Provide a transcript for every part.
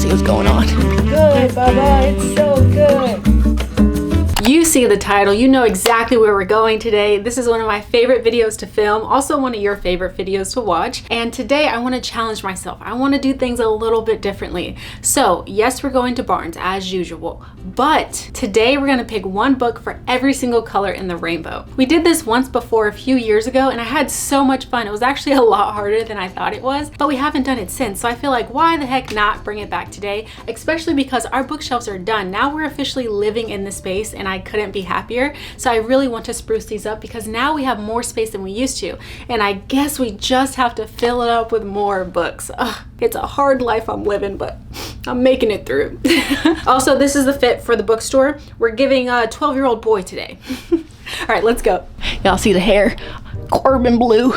see what's going on. Good, Bubba. It's so good. You see the title, you know exactly where we're going today. This is one of my favorite videos to film, also one of your favorite videos to watch. And today I want to challenge myself. I want to do things a little bit differently. So yes, we're going to Barnes as usual, but today we're going to pick one book for every single color in the rainbow. We did this once before a few years ago and I had so much fun. It was actually a lot harder than I thought it was, but we haven't done it since. So I feel like why the heck not bring it back today, especially because our bookshelves are done. Now we're officially living in the space and I couldn't be happier. So I really want to spruce these up because now we have more space than we used to. And I guess we just have to fill it up with more books. Ugh, it's a hard life I'm living, but I'm making it through. Also, this is the fit for the bookstore. We're giving a 12-year-old boy today. All right, let's go. Y'all see the hair? Corbin blue.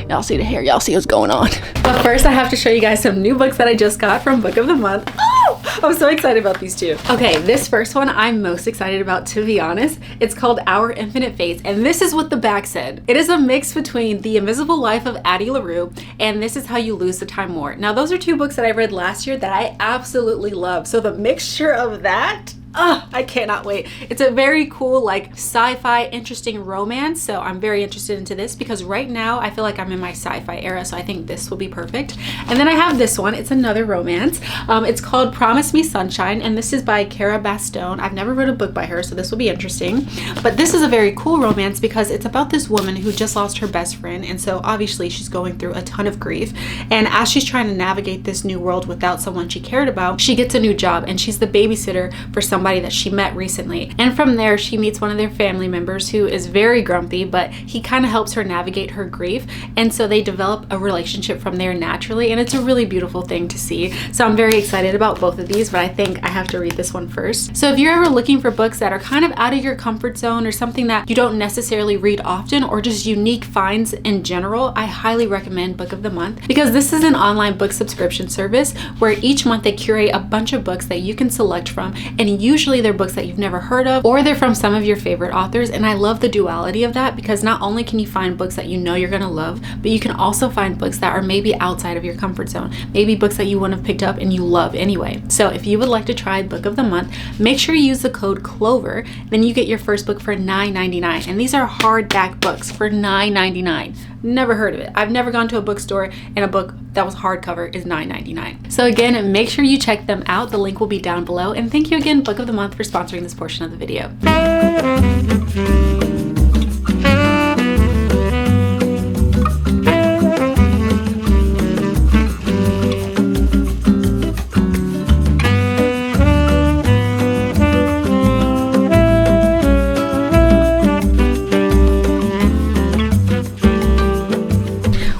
Y'all see the hair? Y'all see what's going on? But first I have to show you guys some new books that I just got from Book of the Month. Oh, I'm so excited about these two. Okay, this first one I'm most excited about, to be honest. It's called Our Infinite Fates, and this is what the back said. It is a mix between The Invisible Life of Addie LaRue and This Is How You Lose the Time More. Now those are two books that I read last year that I absolutely love. So the mixture of that, I cannot wait. It's a very cool, like, sci-fi, interesting romance. So I'm very interested into this because right now I feel like I'm in my sci-fi era. So I think this will be perfect. And then I have this one. It's another romance. It's called Promise Me Sunshine. And this is by Cara Bastone. I've never read a book by her, so this will be interesting. But this is a very cool romance because it's about this woman who just lost her best friend. And so obviously she's going through a ton of grief. And as she's trying to navigate this new world without someone she cared about, she gets a new job and she's the babysitter for somebody that she met recently. And from there she meets one of their family members who is very grumpy, but he kind of helps her navigate her grief, and so they develop a relationship from there naturally, and it's a really beautiful thing to see. So I'm very excited about both of these, but I think I have to read this one first. So if you're ever looking for books that are kind of out of your comfort zone or something that you don't necessarily read often or just unique finds in general, I highly recommend Book of the Month because this is an online book subscription service where each month they curate a bunch of books that you can select from, and usually they're books that you've never heard of or they're from some of your favorite authors. And I love the duality of that because not only can you find books that you know you're gonna love, but you can also find books that are maybe outside of your comfort zone, maybe books that you wouldn't have picked up and you love anyway. So if you would like to try Book of the Month, make sure you use the code CLOVER, then you get your first book for $9.99. And these are hardback books for $9.99. Never heard of it. I've never gone to a bookstore and a book that was hardcover is $9.99. So again, make sure you check them out. The link will be down below. And thank you again, Book of the Month, for sponsoring this portion of the video.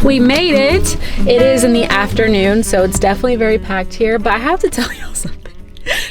We made it. It is in the afternoon, so it's definitely very packed here, but I have to tell y'all something.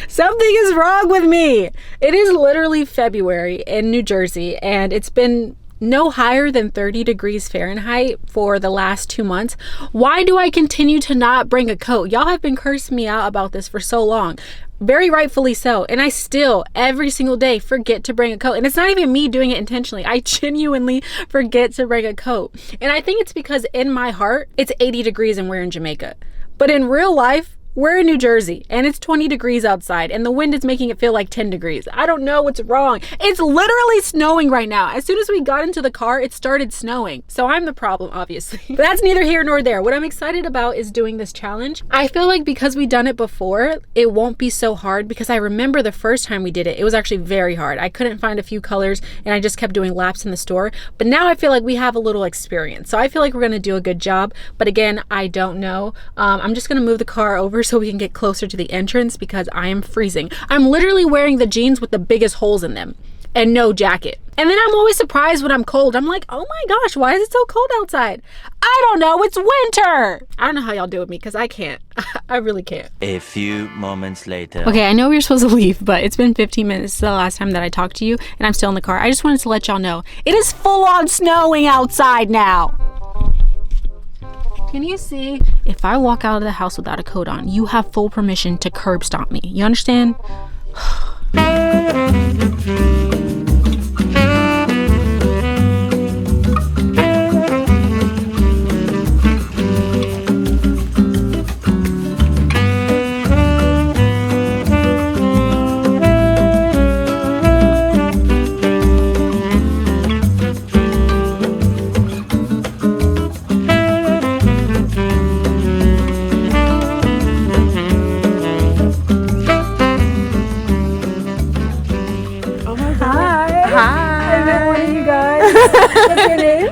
Something is wrong with me. It is literally February in New Jersey, and it's been no higher than 30 degrees Fahrenheit for the last 2 months. Why do I continue to not bring a coat? Y'all have been cursing me out about this for so long. Very rightfully so. And I still, every single day, forget to bring a coat. And it's not even me doing it intentionally. I genuinely forget to bring a coat. And I think it's because in my heart, it's 80 degrees and we're in Jamaica. But in real life, we're in New Jersey and it's 20 degrees outside and the wind is making it feel like 10 degrees. I don't know what's wrong. It's literally snowing right now. As soon as we got into the car, it started snowing. So I'm the problem, obviously. But that's neither here nor there. What I'm excited about is doing this challenge. I feel like because we've done it before, it won't be so hard because I remember the first time we did it, it was actually very hard. I couldn't find a few colors and I just kept doing laps in the store. But now I feel like we have a little experience. So I feel like we're gonna do a good job. But again, I don't know. I'm just gonna move the car over so we can get closer to the entrance because I am freezing. I'm literally wearing the jeans with the biggest holes in them and no jacket. And then I'm always surprised when I'm cold. I'm like, oh my gosh, why is it so cold outside? I don't know, it's winter. I don't know how y'all do with me because I can't. I really can't. A few moments later. Okay, I know we were supposed to leave, but it's been 15 minutes since the last time that I talked to you and I'm still in the car. I just wanted to let y'all know it is full on snowing outside now. Can you see? If I walk out of the house without a coat on, you have full permission to curb stomp me. You understand?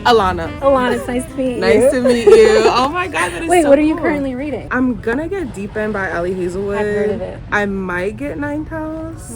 Alana. Alana, it's nice to meet you. Nice to meet you. Oh my God, that is Wait, so what are you cool. currently reading? I'm gonna get Deep End by Ellie Hazelwood. I've heard of it. I might get Ninth House.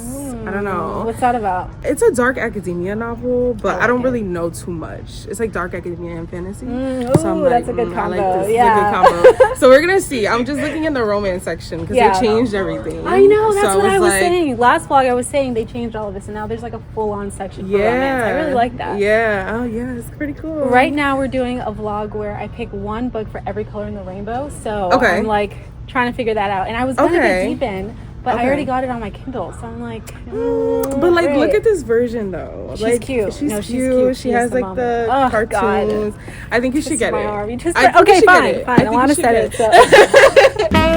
I don't know. What's that about? It's a dark academia novel, but I don't it. really know too much. It's like dark academia and fantasy. Ooh, I'm that's a good I combo. like this. Yeah. It's a good combo. So we're gonna see. I'm just looking in the romance section because Yeah. they changed everything. I know, that's So what I was like, saying. Last vlog I was saying they changed all of this and now there's like a full-on section for romance. I really like that. Yeah. Oh yeah, it's pretty cool. Right now we're doing a vlog where I pick one book for every color in the rainbow. So Okay. I'm like trying to figure that out. And I was gonna get Deep In, but I Okay. already got it on my Kindle. So I'm like, But like, look at this version though. She's like, cute. She's No, she's cute. cute. She She has is the like the mama. Oh, cartoons. God. I think you should get my it. arm. You just I think you okay, should fine, get it. fine. I think Alana you should said get it. So.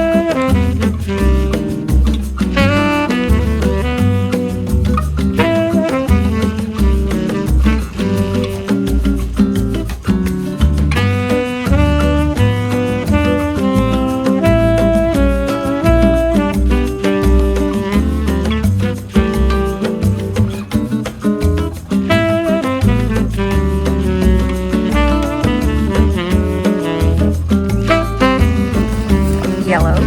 Yellow.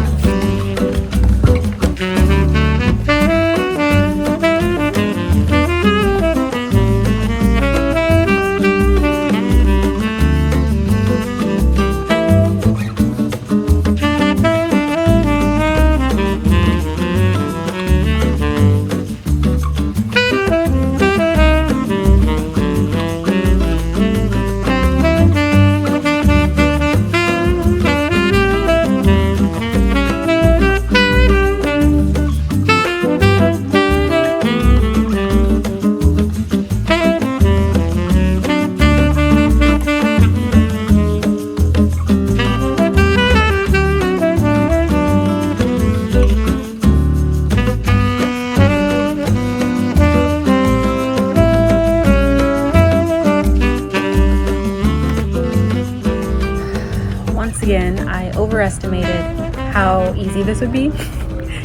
Once again, I overestimated how easy this would be.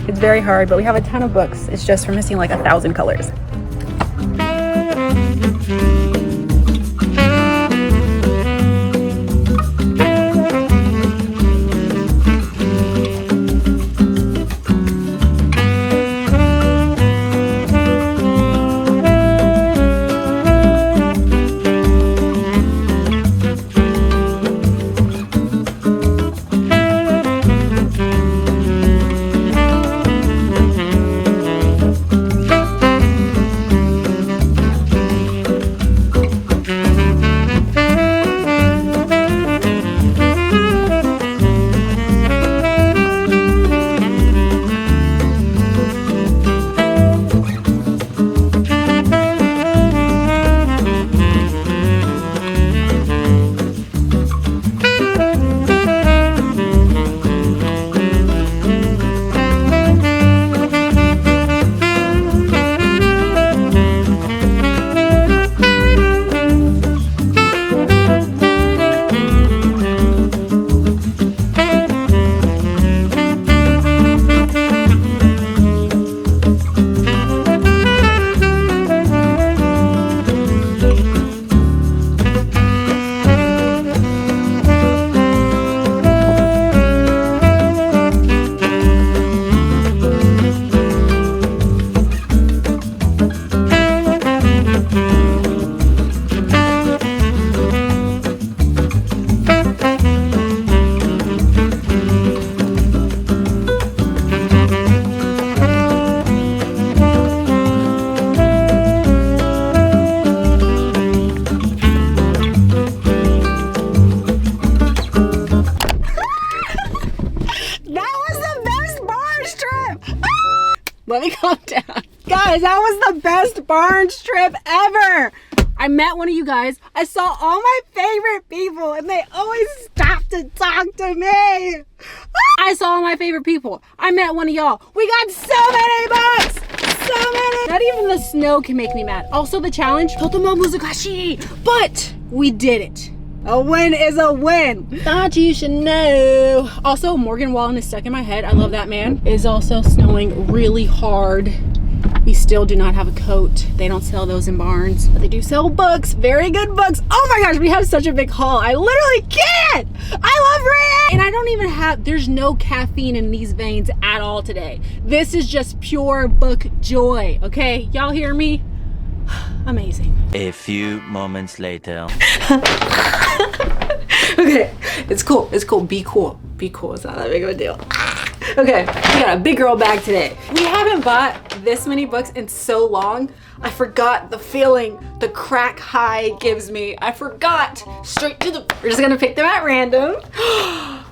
It's very hard, but we have a ton of books. It's just we're missing like 1,000 colors. Let me calm down. Guys, that was the best Barnes trip ever. I met one of you guys. I saw all my favorite people and they always stop to talk to me. I saw all my favorite people. I met one of y'all. We got so many books. So many. Not even the snow can make me mad. Also the challenge, Totomo Muzukashi. But we did it. A win is a win. Thought you should know. Also, Morgan Wallen is stuck in my head. I love that man. It is also snowing really hard We still do not have a coat. They don't sell those in Barnes, but they do sell books, very good books. Oh my gosh, we have such a big haul. I literally can't. I love reading. And I don't even have, there's no caffeine in these veins at all today. This is just pure book joy, okay? Y'all hear me? Amazing. A few moments later. Okay, it's cool. It's cool. Be cool. Be cool. It's not that big of a deal. Okay, we got a big girl bag today. We haven't bought this many books in so long. I forgot the feeling the crack high gives me. I forgot. Straight to the... We're just gonna pick them at random.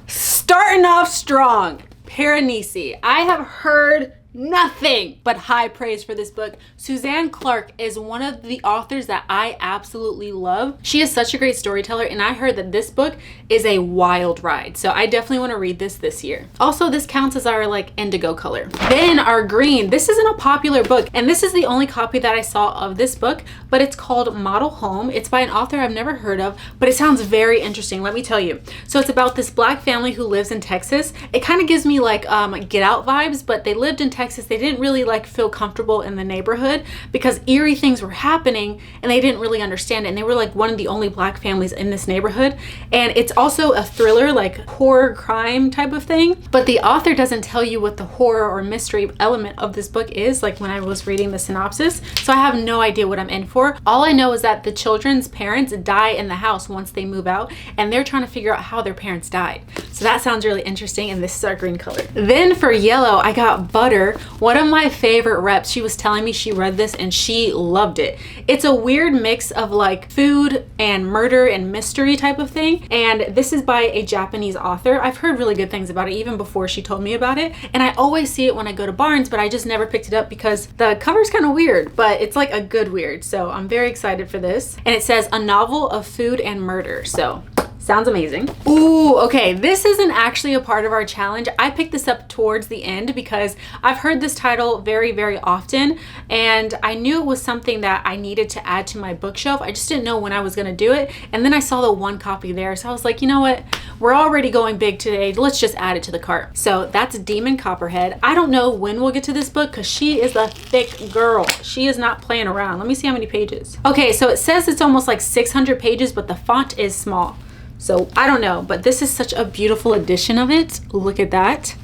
Starting off strong. Piranesi. I have heard nothing but high praise for this book. Suzanne Clark is one of the authors that I absolutely love. She is such a great storyteller, and I heard that this book is a wild ride. So I definitely want to read this year. Also, this counts as our like indigo color. Then our green. This isn't a popular book, and this is the only copy that I saw of this book, but it's called Model Home. It's by an author I've never heard of, but it sounds very interesting. Let me tell you. So it's about this black family who lives in Texas. It kind of gives me like Get Out vibes, but they lived in Texas. They didn't really like feel comfortable in the neighborhood because eerie things were happening and they didn't really understand it. And they were like one of the only black families in this neighborhood. And it's also a thriller, like horror crime type of thing. But the author doesn't tell you what the horror or mystery element of this book is, like when I was reading the synopsis. So I have no idea what I'm in for. All I know is that the children's parents die in the house once they move out, and they're trying to figure out how their parents died. So that sounds really interesting, and this is our green color. Then for yellow, I got Butter. One of my favorite reps, she was telling me she read this and she loved it. It's a weird mix of like food and murder and mystery type of thing. And this is by a Japanese author. I've heard really good things about it even before she told me about it. And I always see it when I go to Barnes, but I just never picked it up because the cover's kind of weird, but it's like a good weird. So I'm very excited for this. And it says a novel of food and murder. So sounds amazing. Ooh, okay, this isn't actually a part of our challenge. I picked this up towards the end because I've heard this title very, very often, and I knew it was something that I needed to add to my bookshelf. I just didn't know when I was gonna do it, and then I saw the one copy there, so I was like, you know what? We're already going big today. Let's just add it to the cart. So that's Demon Copperhead. I don't know when we'll get to this book because she is a thick girl. She is not playing around. Let me see how many pages. Okay, so it says it's almost like 600 pages, but the font is small. So I don't know, but this is such a beautiful edition of it. Look at that.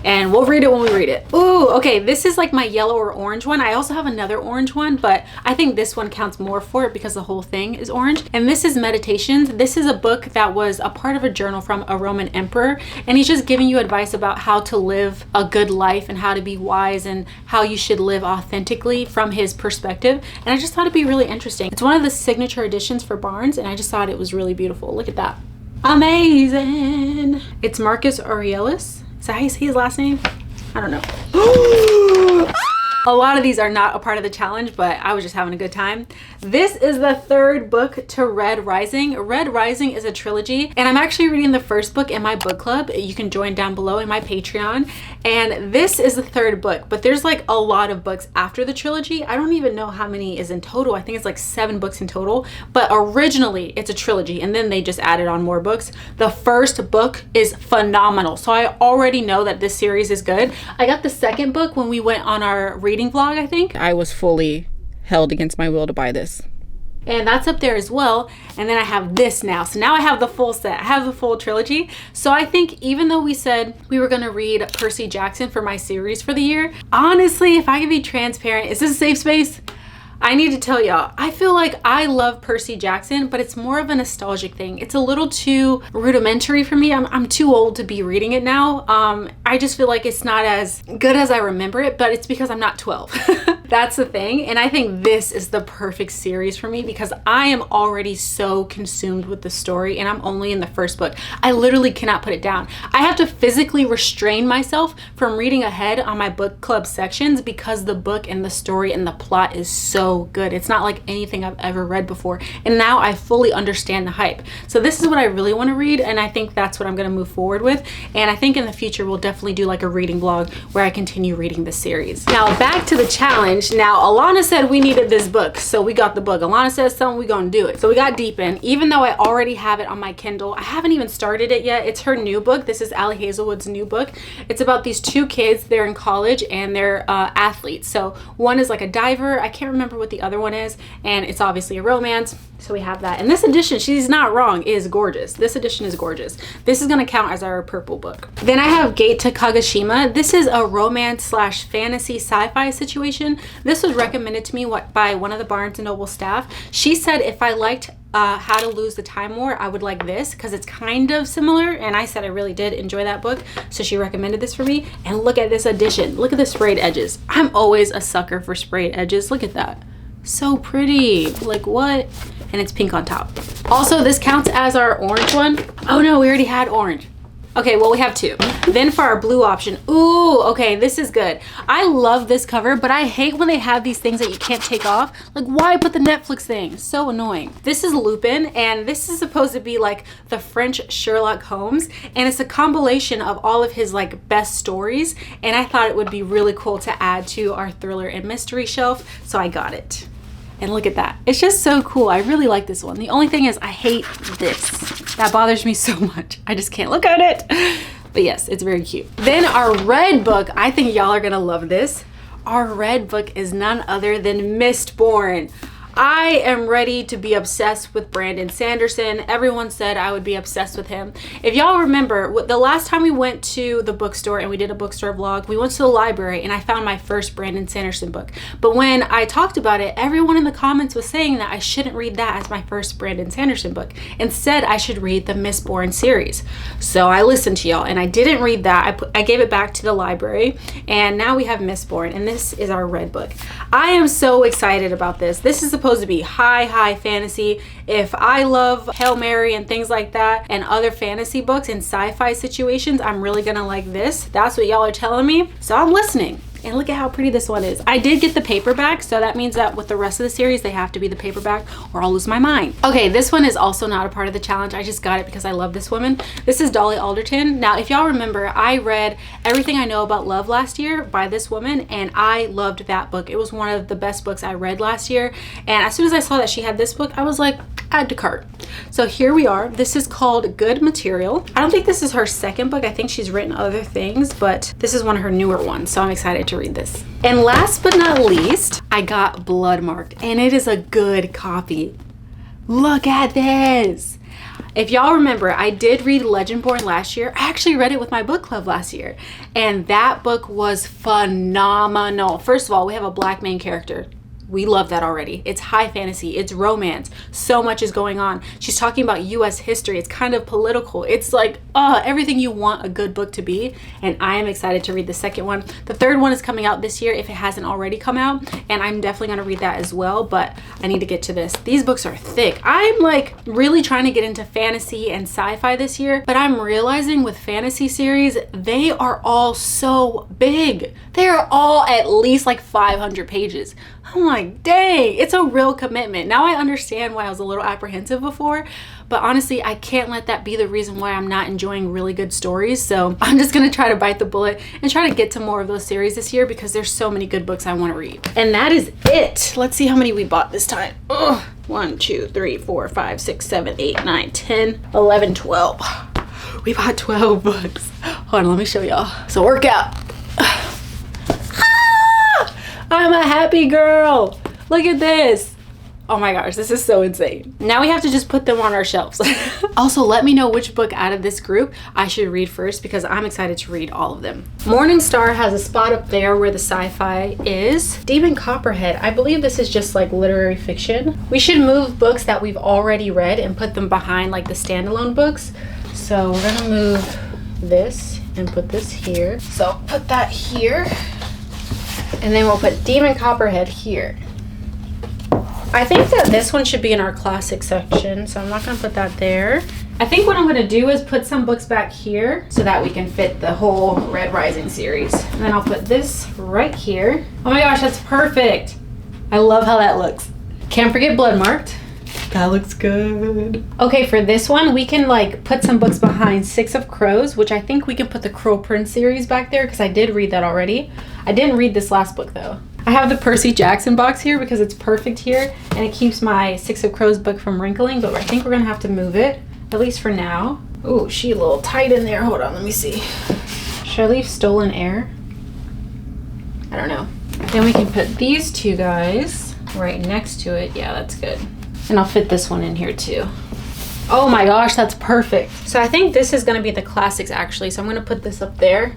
And we'll read it when we read it. Ooh, okay, this is like my yellow or orange one. I also have another orange one, but I think this one counts more for it because the whole thing is orange. And this is Meditations. This is a book that was a part of a journal from a Roman emperor. And he's just giving you advice about how to live a good life and how to be wise and how you should live authentically from his perspective. And I just thought it'd be really interesting. It's one of the signature editions for Barnes, and I just thought it was really beautiful. Look at that. Amazing. It's Marcus Aurelius. Is that how you say his last name? I don't know. A lot of these are not a part of the challenge, but I was just having a good time. This is the third book to Red Rising. Red Rising is a trilogy, and I'm actually reading the first book in my book club. You can join down below in my Patreon. And this is the third book, but there's like a lot of books after the trilogy. I don't even know how many is in total. I think it's like 7 books in total, but originally it's a trilogy, and then they just added on more books. The first book is phenomenal, so I already know that this series is good. I got the second book when we went on our reading vlog, I think. I was fully held against my will to buy this. And that's up there as well. And then I have this now. So now I have the full set. I have the full trilogy. So I think even though we said we were gonna read Percy Jackson for my series for the year, honestly, if I can be transparent, is this a safe space? I need to tell y'all, I feel like I love Percy Jackson, but it's more of a nostalgic thing. It's a little too rudimentary for me. I'm too old to be reading it now. I just feel like it's not as good as I remember it, but it's because I'm not 12. That's the thing. And I think this is the perfect series for me because I am already so consumed with the story, and I'm only in the first book. I literally cannot put it down. I have to physically restrain myself from reading ahead on my book club sections because the book and the story and the plot is so good. It's not like anything I've ever read before. And now I fully understand the hype. So this is what I really want to read, and I think that's what I'm going to move forward with. And I think in the future we'll definitely do like a reading vlog where I continue reading the series. Now back to the challenge. challenge. Now, Alana said we needed this book, so we got the book. Alana says something, we gonna do it. So we got deep in, even though I already have it on my Kindle. I haven't even started it yet. It's her new book. This is Allie Hazelwood's new book. It's about these two kids. They're in college and they're athletes. So one is like a diver. I can't remember what the other one is. And it's obviously a romance. So we have that. And this edition, she's not wrong, is gorgeous. This edition is gorgeous. This is gonna count as our purple book. Then I have Gate to Kagoshima. This is a romance / fantasy sci-fi situation. This was recommended to me by one of the Barnes & Noble staff. She said if I liked How to Lose the Time War, I would like this because it's kind of similar, and I said I really did enjoy that book, so she recommended this for me. And look at this edition. Look at the sprayed edges. I'm always a sucker for sprayed edges. Look at that. So pretty. Like, what? And it's pink on top. Also, this counts as our orange one. Oh no, we already had orange. Okay, well, we have two. Then for our blue option, ooh, okay, this is good. I love this cover, but I hate when they have these things that you can't take off. Like, why put the Netflix thing? So annoying. This is Lupin, and this is supposed to be like the French Sherlock Holmes, and it's a compilation of all of his like best stories, and I thought it would be really cool to add to our thriller and mystery shelf, so I got it. And look at that. It's just so cool. I really like this one. The only thing is I hate this. That bothers me so much. I just can't look at it. But yes, it's very cute. Then our red book, I think y'all are gonna love this. Our red book is none other than Mistborn. I am ready to be obsessed with Brandon Sanderson. Everyone said I would be obsessed with him. If y'all remember, the last time we went to the bookstore and we did a bookstore vlog, we went to the library and I found my first Brandon Sanderson book. But when I talked about it, everyone in the comments was saying that I shouldn't read that as my first Brandon Sanderson book. Instead, I should read the Mistborn series. So I listened to y'all and I didn't read that. I gave it back to the library, and now we have Mistborn, and this is our red book. I am so excited about this. This is supposed to be high fantasy. If I love Hail Mary and things like that and other fantasy books and sci-fi situations, I'm really gonna like this. That's what y'all are telling me, so I'm listening. And look at how pretty this one is. I did get the paperback, so that means that with the rest of the series, they have to be the paperback or I'll lose my mind. Okay, this one is also not a part of the challenge. I just got it because I love this woman. This is Dolly Alderton. Now, if y'all remember, I read Everything I Know About Love last year by this woman, and I loved that book. It was one of the best books I read last year. And as soon as I saw that she had this book, I was like, add to cart. So here we are. This is called Good Material. I don't think this is her second book. I think she's written other things, but this is one of her newer ones, so I'm excited to read this. And last but not least, I got Blood Marked, and it is a good copy. Look at this. If y'all remember, I did read Legendborn last year. I actually read it with my book club last year, and that book was phenomenal. First of all, we have a black main character. We love that already. It's high fantasy, it's romance, so much is going on. She's talking about US history. It's kind of political. It's like everything you want a good book to be, and I am excited to read the second one. The third one is coming out this year if it hasn't already come out, and I'm definitely gonna read that as well, but I need to get to this. These books are thick. I'm like really trying to get into fantasy and sci-fi this year, but I'm realizing with fantasy series, they are all so big. They are all at least like 500 pages. I'm like, dang, it's a real commitment. Now I understand why I was a little apprehensive before, but honestly, I can't let that be the reason why I'm not enjoying really good stories. So I'm just gonna try to bite the bullet and try to get to more of those series this year because there's so many good books I wanna read. And that is it. Let's see how many we bought this time. 1, 2, 3, 4, 5, 6, 7, 8, 9, 10, 11, 12. We bought 12 books. Hold on, let me show y'all. So work out. I'm a happy girl. Look at this. Oh my gosh, this is so insane. Now we have to just put them on our shelves. Also, let me know which book out of this group I should read first because I'm excited to read all of them. Morningstar has a spot up there where the sci-fi is. Demon Copperhead, I believe this is just like literary fiction. We should move books that we've already read and put them behind like the standalone books. So we're gonna move this and put this here. So put that here. And then we'll put Demon Copperhead here. I think that this one should be in our classic section, so I'm not gonna put that there. I think what I'm gonna do is put some books back here so that we can fit the whole Red Rising series. And then I'll put this right here. Oh my gosh, that's perfect. I love how that looks. Can't forget Blood Marked. That looks good. Okay, for this one, we can like put some books behind Six of Crows, which I think we can put the Crow Prince series back there because I did read that already. I didn't read this last book though. I have the Percy Jackson box here because it's perfect here and it keeps my Six of Crows book from wrinkling, but I think we're gonna have to move it, at least for now. Ooh, she's a little tight in there. Hold on, let me see. Should I leave Stolen Air? I don't know. Then we can put these two guys right next to it. Yeah, that's good. And I'll fit this one in here too. Oh my gosh, that's perfect. So I think this is gonna be the classics actually. So I'm gonna put this up there.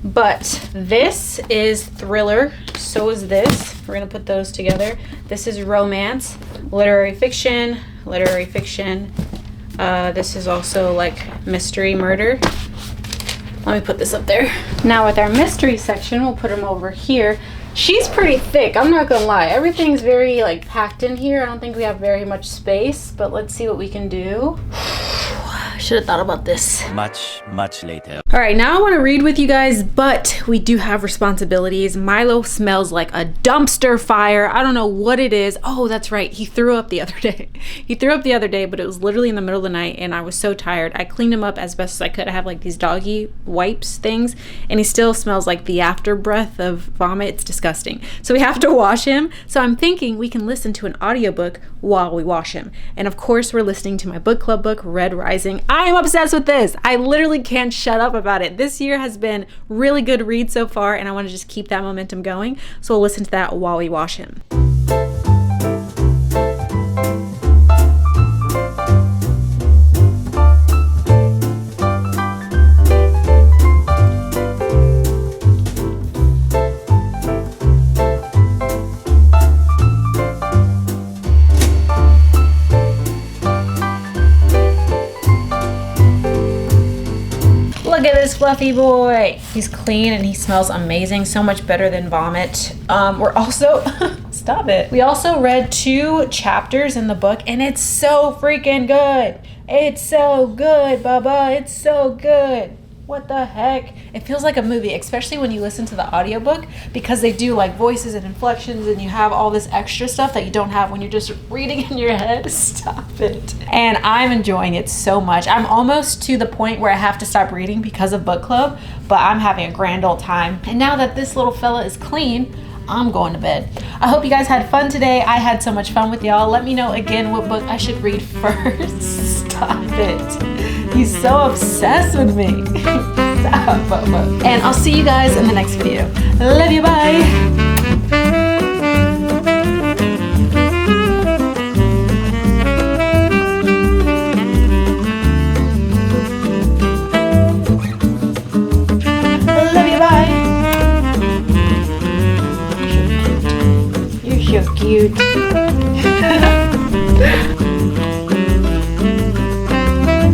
But this is thriller, so is this. We're gonna put those together. This is romance, literary fiction. This is also like mystery murder. Let me put this up there. Now with our mystery section, we'll put them over here. She's pretty thick, I'm not gonna lie. Everything's very like packed in here. I don't think we have very much space, but let's see what we can do. Should have thought about this. Much later. All right, now I want to read with you guys, but we do have responsibilities. Milo smells like a dumpster fire. I don't know what it is. Oh, that's right. He threw up the other day. He threw up the other day, but it was literally in the middle of the night and I was so tired. I cleaned him up as best as I could. I have like these doggy wipes things and he still smells like the after breath of vomit. It's disgusting. So we have to wash him. So I'm thinking we can listen to an audiobook while we wash him. And of course, we're listening to my book club book, Red Rising. I am obsessed with this. I literally can't shut up about it. This year has been really good read so far and I want to just keep that momentum going. So we'll listen to that while we wash him. Look at this fluffy boy. He's clean and he smells amazing. So much better than vomit. We're also, stop it. We also read 2 chapters in the book and it's so freaking good. It's so good, Bubba. It's so good. What the heck? It feels like a movie, especially when you listen to the audiobook because they do like voices and inflections and you have all this extra stuff that you don't have when you're just reading in your head. Stop it. And I'm enjoying it so much. I'm almost to the point where I have to stop reading because of book club, but I'm having a grand old time. And now that this little fella is clean, I'm going to bed. I hope you guys had fun today. I had so much fun with y'all. Let me know again what book I should read first. Stop it. He's so obsessed with me. Stop, Bubba. And I'll see you guys in the next video. Love you, bye. You're so cute.